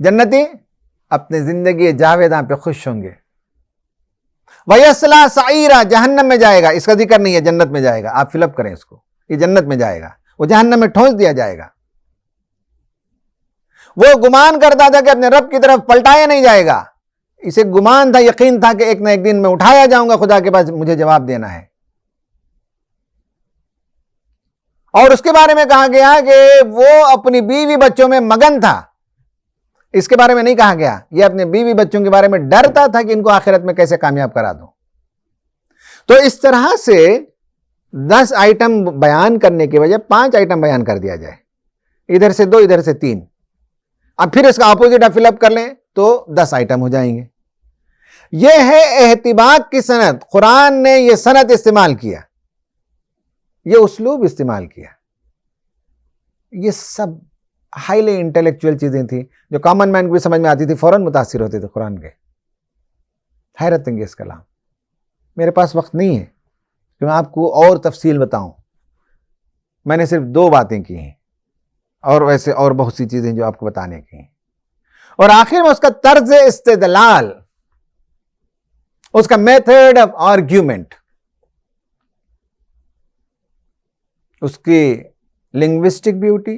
جنتی اپنے زندگی جاویداں پہ خوش ہوں گے. وَيَصْلَىٰ سَعِيرًا, جہنم میں جائے گا, اس کا ذکر نہیں ہے, جنت میں جائے گا, آپ فل اپ کریں اس کو, یہ جنت میں جائے گا, وہ جہنم میں ٹھونس دیا جائے گا. وہ گمان کرتا تھا کہ اپنے رب کی طرف پلٹایا نہیں جائے گا, اسے گمان تھا, یقین تھا کہ ایک نہ ایک دن میں اٹھایا جاؤں گا خدا کے پاس, مجھے جواب دینا ہے. اور اس کے بارے میں کہا گیا کہ وہ اپنی بیوی بچوں میں مگن تھا. اس کے بارے میں نہیں کہا گیا, یہ اپنے بیوی بچوں کے بارے میں ڈرتا تھا کہ ان کو آخرت میں کیسے کامیاب کرا دوں. تو اس طرح سے 10 آئٹم بیان کرنے کی وجہ 5 آئٹم بیان کر دیا جائے, ادھر سے 2 ادھر سے 3. اب پھر اس کا اپوزٹ آپ فل اپ کر لیں تو 10 آئٹم ہو جائیں گے. یہ ہے احتباق کی صنعت. قرآن نے یہ صنعت استعمال کیا, یہ اسلوب استعمال کیا. یہ سب ہائیلی انٹلیکچوئل چیزیں تھیں جو کامن مین کو بھی سمجھ میں آتی تھی, فوراً متاثر ہوتے تھے قرآن کے. حیرت انگیز کلام. میرے پاس وقت نہیں ہے کہ میں آپ کو اور تفصیل بتاؤں, میں نے صرف 2 باتیں کی ہیں, اور ویسے اور بہت سی چیزیں جو آپ کو بتانے کی ہیں. اور آخر میں اس کا طرز استدلال, اس کا میتھڈ آف آرگیومنٹ, اس کی لنگوسٹک بیوٹی,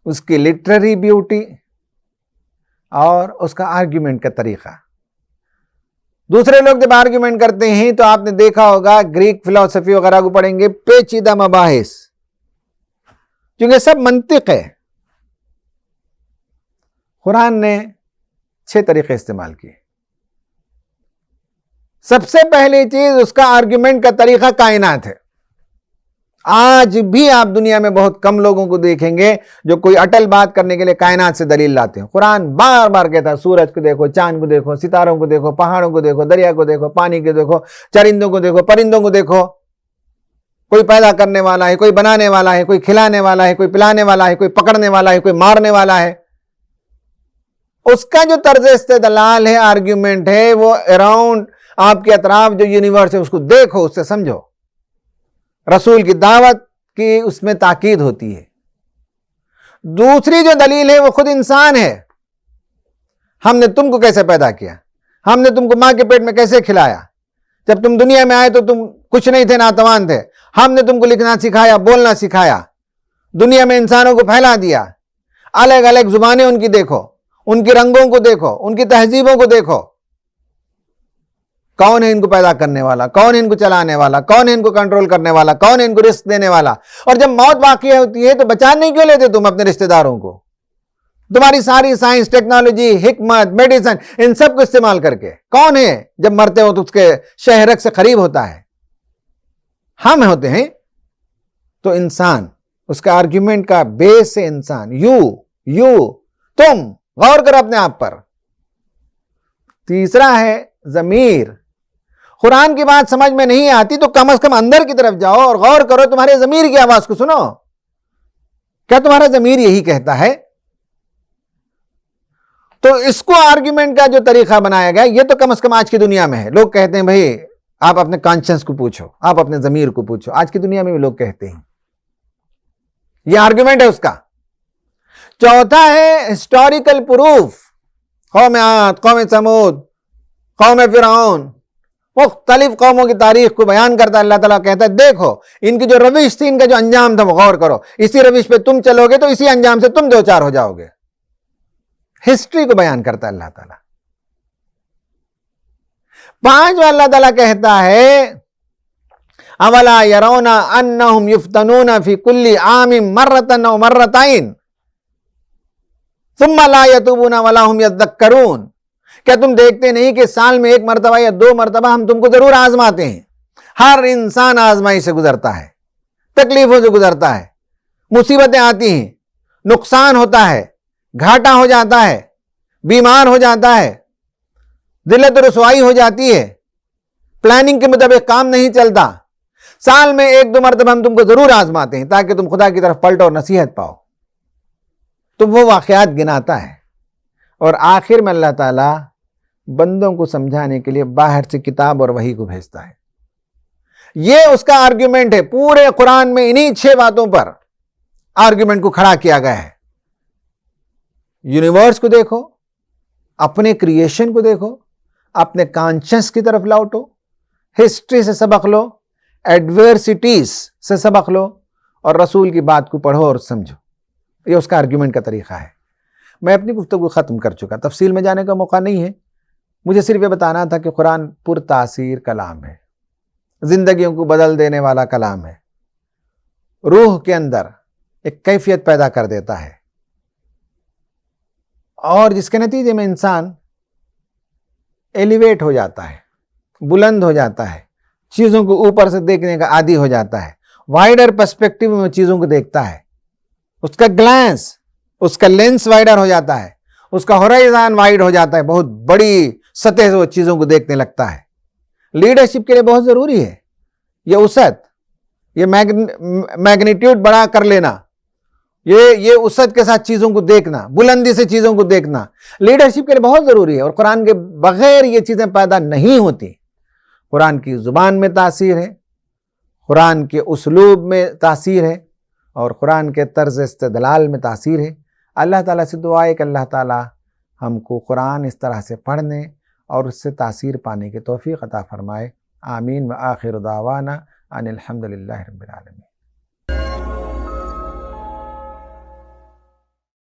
اس کی لٹریری بیوٹی, اور اس کا آرگیومنٹ کا طریقہ. دوسرے لوگ جب آرگیومنٹ کرتے ہیں تو آپ نے دیکھا ہوگا گریک فلسفی وغیرہ کو پڑھیں گے, پیچیدہ مباحث, کیونکہ سب منطق ہے. قرآن نے 6 طریقے استعمال کیے. سب سے پہلی چیز اس کا آرگیومنٹ کا طریقہ کائنات ہے. آج بھی آپ دنیا میں بہت کم لوگوں کو دیکھیں گے جو کوئی اٹل بات کرنے کے لیے کائنات سے دلیل لاتے ہیں. قرآن بار بار کہتا ہے سورج کو دیکھو, چاند کو دیکھو, ستاروں کو دیکھو, پہاڑوں کو دیکھو, دریا کو دیکھو, پانی کو دیکھو, چرندوں کو دیکھو, پرندوں کو دیکھو. کوئی پیدا کرنے والا ہے, کوئی بنانے والا ہے, کوئی کھلانے والا ہے, کوئی پلانے والا ہے, کوئی پکڑنے والا ہے, کوئی مارنے والا ہے. اس کا جو طرز استدلال ہے, آرگیومنٹ ہے, وہ اراؤنڈ آپ کے اطراف جو یونیورس ہے اس کو دیکھو, اس سے سمجھو. رسول کی دعوت کی اس میں تاکید ہوتی ہے. دوسری جو دلیل ہے وہ خود انسان ہے. ہم نے تم کو کیسے پیدا کیا, ہم نے تم کو ماں کے پیٹ میں کیسے کھلایا, جب تم دنیا میں آئے تو تم کچھ نہیں تھے, ناتوان تھے, ہم نے تم کو لکھنا سکھایا, بولنا سکھایا, دنیا میں انسانوں کو پھیلا دیا. الگ الگ زبانیں ان کی دیکھو, ان کی رنگوں کو دیکھو, ان کی تہذیبوں کو دیکھو. کون ہے ان کو پیدا کرنے والا, کون ہے ان کو چلانے والا, کون ہے ان کو کنٹرول کرنے والا, کون ہے ان کو رزق دینے والا. اور جب موت واقع ہوتی ہے تو بچانے کیوں لیتے تم اپنے رشتہ داروں کو؟ تمہاری ساری سائنس, ٹیکنالوجی, حکمت, میڈیسن, ان سب کو استعمال کر کے کون ہے جب مرتے ہو تو اس کے شہرک سے قریب ہوتا ہے؟ ہم ہوتے ہیں. تو انسان, اس کا آرگیومنٹ کا بیس ہے انسان. یو تم غور کرو اپنے آپ پر. تیسرا ہے ضمیر. قرآن کی بات سمجھ میں نہیں آتی تو کم از کم اندر کی طرف جاؤ اور غور کرو, تمہارے ضمیر کی آواز کو سنو. کیا تمہارا ضمیر یہی کہتا ہے؟ تو اس کو آرگیومنٹ کا جو طریقہ بنایا گیا, یہ تو کم از کم آج کی دنیا میں ہے. لوگ کہتے ہیں بھائی آپ اپنے کانشنس کو پوچھو, آپ اپنے ضمیر کو پوچھو. آج کی دنیا میں بھی لوگ کہتے ہیں, یہ آرگیومنٹ ہے اس کا. چوتھا ہے ہسٹوریکل پروف. قوم عاد, قوم ثمود, قوم فرعون, مختلف قوموں کی تاریخ کو بیان کرتا ہے. اللہ تعالیٰ کہتا ہے دیکھو ان کی جو روش تھی, ان کا جو انجام تھا, وہ غور کرو. اسی روش پہ تم چلو گے تو اسی انجام سے تم 2-4 ہو جاؤ گے. ہسٹری کو بیان کرتا ہے اللہ تعالیٰ. 5واں اللہ تعالیٰ کہتا ہے اولا یرون انہم یفتنون فی کل عام مرۃ او مرتین ثم لا یتوبون ولا هم یذکرون. کیا تم دیکھتے نہیں کہ سال میں 1 مرتبہ یا 2 مرتبہ ہم تم کو ضرور آزماتے ہیں. ہر انسان آزمائی سے گزرتا ہے, تکلیفوں سے گزرتا ہے, مصیبتیں آتی ہیں, نقصان ہوتا ہے، گھاٹا ہو جاتا ہے، بیمار ہو جاتا ہے، ذلت و رسوائی ہو جاتی ہے، پلاننگ کے مطابق کام نہیں چلتا، سال میں 1-2 مرتبہ ہم تم کو ضرور آزماتے ہیں تاکہ تم خدا کی طرف پلٹو اور نصیحت پاؤ، تو وہ واقعات گناتا ہے، اور آخر میں اللہ تعالیٰ بندوں کو سمجھانے کے لیے باہر سے کتاب اور وحی کو بھیجتا ہے۔ یہ اس کا آرگیومنٹ ہے، پورے قرآن میں انہی 6 باتوں پر آرگیومنٹ کو کھڑا کیا گیا ہے۔ یونیورس کو دیکھو، اپنے کریشن کو دیکھو، اپنے کانشنس کی طرف لوٹو، ہسٹری سے سبق لو، ایڈورسٹیز سے سبق لو، اور رسول کی بات کو پڑھو اور سمجھو۔ یہ اس کا آرگیومنٹ کا طریقہ ہے۔ میں اپنی گفتگو ختم کر چکا، تفصیل میں جانے کا موقع نہیں ہے، مجھے صرف یہ بتانا تھا کہ قرآن پر تاثیر کلام ہے، زندگیوں کو بدل دینے والا کلام ہے، روح کے اندر ایک کیفیت پیدا کر دیتا ہے، اور جس کے نتیجے میں انسان ایلیویٹ ہو جاتا ہے، بلند ہو جاتا ہے، چیزوں کو اوپر سے دیکھنے کا عادی ہو جاتا ہے، وائڈر پرسپیکٹیو میں چیزوں کو دیکھتا ہے، اس کا گلانس، اس کا لینس وائڈر ہو جاتا ہے، اس کا ہورائزن وائڈ ہو جاتا ہے، بہت بڑی سطح سے وہ چیزوں کو دیکھنے لگتا ہے۔ لیڈرشپ کے لیے بہت ضروری ہے یہ وسعت، یہ میگنیٹیوڈ بڑا کر لینا، یہ وسعت کے ساتھ چیزوں کو دیکھنا، بلندی سے چیزوں کو دیکھنا لیڈرشپ کے لیے بہت ضروری ہے، اور قرآن کے بغیر یہ چیزیں پیدا نہیں ہوتی۔ قرآن کی زبان میں تاثیر ہے، قرآن کے اسلوب میں تاثیر ہے، اور قرآن کے طرز استدلال میں تاثیر ہے۔ اللہ تعالیٰ سے دعا ہے کہ اللہ تعالیٰ ہم کو قرآن اس طرح سے پڑھنے اور اس سے تاثیر پانے کی توفیق عطا فرمائے۔ آمین۔ وآخر دعوانا ان الحمد للہ رب العالمین۔